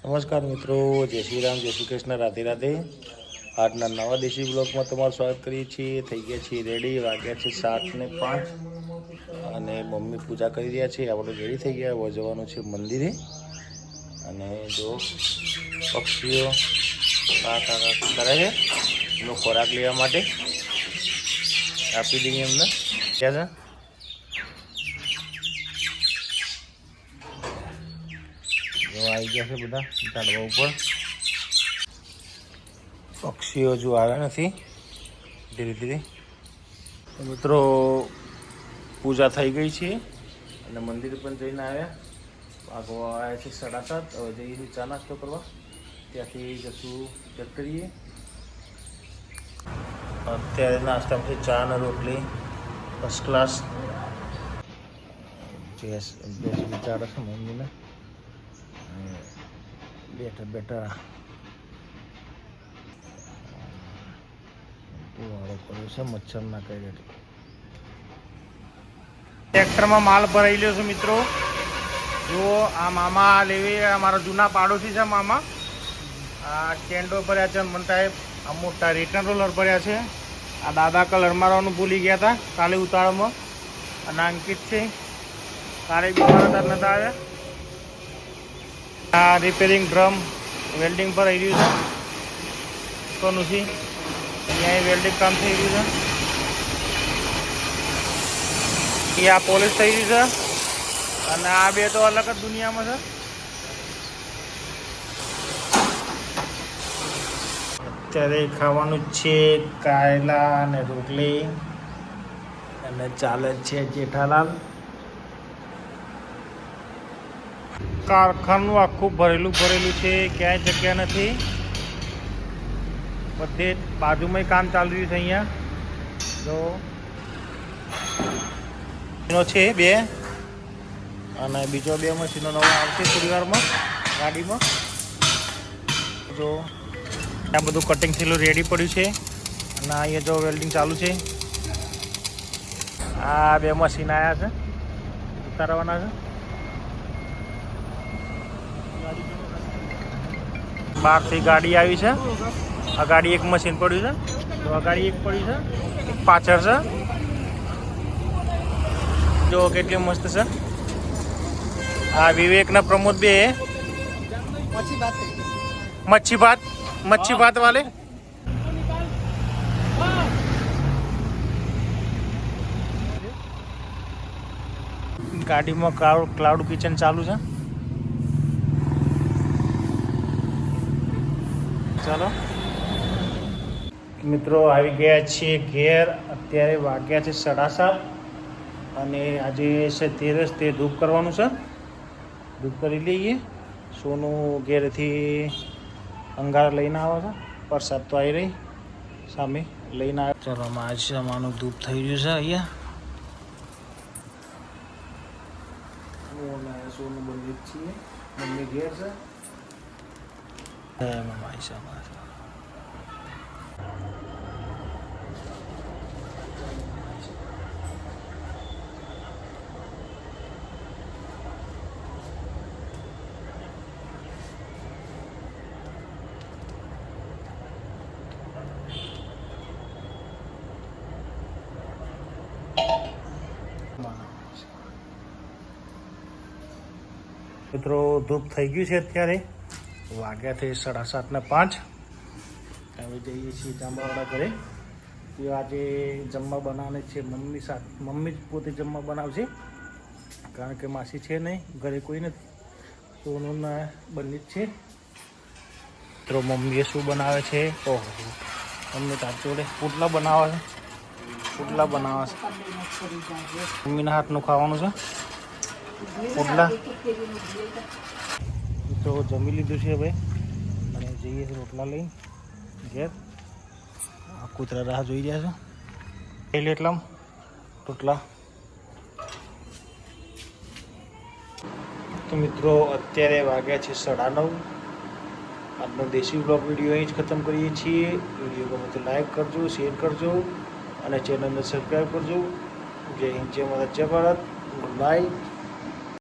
નમસ્કાર મિત્રો, જય શ્રી રામ, જય શ્રી કૃષ્ણ, રાધે રાધે। આજના નવા દેશી બ્લોગમાં તમારું સ્વાગત કરીએ છીએ। થઈ ગયા છીએ રેડી, વાગ્યા છે 7:05 અને મમ્મી પૂજા કરી રહ્યા છે। આપણે રેડી થઈ ગયા, હવે જવાનું છે મંદિરે। અને જો પક્ષીઓ કરે છે એનો ખોરાક લેવા માટે આપી દઈએ અમને। ક્યાં છે આવી ગયા છે બધા ઝાડવા ઉપર। પક્ષીઓ હજુ આવ્યા નથી, ધીરે ધીરે। મિત્રો પૂજા થઈ ગઈ છે અને મંદિર પણ જઈને આવ્યા। આગવા આવ્યા છે 7:30। હવે જઈએ ચા નાસ્તો કરવા, ત્યાંથી જશું ચેક કરીએ। અત્યારે નાસ્તામાં ચા અને રોટલી ફર્સ્ટ ક્લાસ। ભેંસ વિચારે છે મમ્મીને, બેઠા બેઠા વાળો કર્યો છે મચ્છર ના કરે। ટ્રેક્ટરમાં માલ ભરાઈ લ્યો છે મિત્રો। જો આ મામા લેવી અમારા જૂના પાડોશી છે મામા। આ સ્ટેન્ડો ભર્યા છે મન સાહેબ, આ મોટા રિટર્ન રોલર ભર્યા છે। આ દાદા કલર મારવાનું ભૂલી ગયા હતા કાલે ઉતાળમાં, અને અંકિત છે કાલે બી નતા આવ્યા। આ રિપેરિંગ ડ્રમ વેલ્ડિંગ ભરાઈ રહ્યું છે કોનું છે, અહીંયા વેલ્ડિંગ કામ થઈ રહ્યું છે। આ પોલિશ થઈ રહ્યું છે અને આ બે તો અલગ જ દુનિયામાં છે। અત્યારે ખાવાનું છે કાયલા અને રોટલી, અને ચાલે છે જેઠાલાલ। કારખાનું આખું ભરેલું છે, ક્યાંય જગ્યા નથી। બધે બાજુમાં કામ ચાલી રહ્યું છે। અહીંયા જો છે 2 અને બીજો 2 મશીનો નવો આવશે થોડી વારમાં ગાડીમાં। જો આ બધું કટિંગ થયેલું રેડી પડ્યું છે, અને અહીંયા જો વેલ્ડિંગ ચાલુ છે। આ 2 મશીન આવ્યા છે, ઉતારવાના છે। બહારથી ગાડી આવી છે। આ ગાડી એક મશીન પડ્યું છે, તો આ ગાડી એક પડ્યું છે, એક પાછળ છે। જો કેટલી મસ્ત છે। આ વિવેક ને પ્રમોદ બે મચ્છી ભાત વાલે। ગાડીમાં ક્લાઉડ કિચન ચાલુ છે। ચાલો મિત્રો, આવી ગયા છીએ ઘેર। અત્યારે વાગ્યા છે 7:30 અને આજે છે 13 તે ધૂપ કરવાનું છે। ધૂપ કરી લઈએ। સોનું ઘેરથી અંગાર લઈને આવે છે, પ્રસાદ તો આવી રહી સામે લઈને આવે। ચાલો આમાં આજ અમારું ધૂપ થઈ રહ્યું છે। અહીંયા સોનું બંધ છીએ, મમ્મી ઘેર છે। મિત્રો ધૂપ થઈ ગયું છે। અત્યારે વાગ્યા છે 7:05। હવે જઈએ છીએ જાંબાવાળા ઘરે। એ આજે જમવા બનાવવાને છે મમ્મી જ પોતે જમવા બનાવશે, કારણ કે માસી છે નહીં, ઘરે કોઈ નથી, તો ઓનું બંને જ છે। મિત્રો મમ્મીએ શું બનાવે છે? ઓહો, મમ્મી તાર જોડે પુટલા બનાવે છે। મમ્મીના હાથનું ખાવાનું છે પુટલા। તો જમી લીધું છે હવે, અને જઈએ રોટલા લઈ ઘેર। આ કૂતરા રાહ જોઈ રહ્યા છે, એટલે એટલામાં રોટલા। તો મિત્રો અત્યારે વાગ્યા છે 9:30। આજનો દેશી બ્લોગ વિડીયો અહીં જ ખતમ કરીએ છીએ। વિડીયો ગમે તો લાઈક કરજો, શેર કરજો અને ચેનલને સબસ્ક્રાઈબ કરજો। જય હિન્દ, જય ભારત, જય ભારત, ગુડ નાઇટ।